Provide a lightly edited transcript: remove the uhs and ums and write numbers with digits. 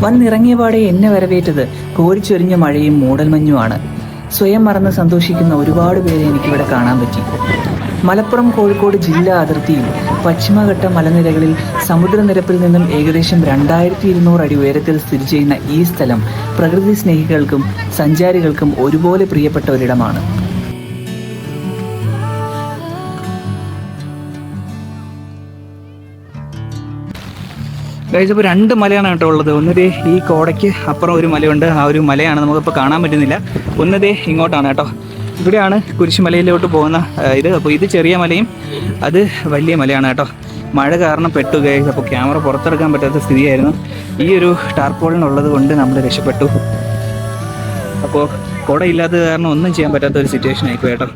വന്നിറങ്ങിയ പാടെ എന്നെ വരവേറ്റത് കോരിച്ചൊരിഞ്ഞ മഴയും മൂടൽമഞ്ഞുമാണ്. സ്വയം മറന്ന് സന്തോഷിക്കുന്ന ഒരുപാട് പേരെ എനിക്കിവിടെ കാണാൻ പറ്റി. മലപ്പുറം കോഴിക്കോട് ജില്ലാ അതിർത്തിയിൽ പശ്ചിമഘട്ട മലനിരകളിൽ സമുദ്രനിരപ്പിൽ നിന്നും ഏകദേശം 2200 അടി ഉയരത്തിൽ സ്ഥിതി ചെയ്യുന്ന ഈ സ്ഥലം പ്രകൃതി സ്നേഹികൾക്കും സഞ്ചാരികൾക്കും ഒരുപോലെ പ്രിയപ്പെട്ട ഒരിടമാണ്. ഇപ്പോൾ 2 മലയാണ് കേട്ടോ ഉള്ളത്. ഒന്നതേ ഈ കോടയ്ക്ക് അപ്പുറം ഒരു മലയുണ്ട്, ആ ഒരു മലയാണ് നമുക്കിപ്പോൾ കാണാൻ പറ്റുന്നില്ല. ഒന്നതേ ഇങ്ങോട്ടാണ് കേട്ടോ, ഇവിടെയാണ് കുരിശുമലയിലോട്ട് പോകുന്ന ഇത്. അപ്പോൾ ഇത് ചെറിയ മലയും അത് വലിയ മലയാണ് കേട്ടോ. മഴ കാരണം പെട്ടു ഗൈസ്, അപ്പോൾ ക്യാമറ പുറത്തെടുക്കാൻ പറ്റാത്ത സ്ഥിതിയായിരുന്നു. ഈ ഒരു ടാർപോളിനുള്ളത് കൊണ്ട് നമ്മൾ രക്ഷപ്പെട്ടു. അപ്പോൾ കുട ഇല്ലാത്തത് കാരണം ഒന്നും ചെയ്യാൻ പറ്റാത്ത ഒരു സിറ്റുവേഷൻ ആയിപ്പോയി കേട്ടോ.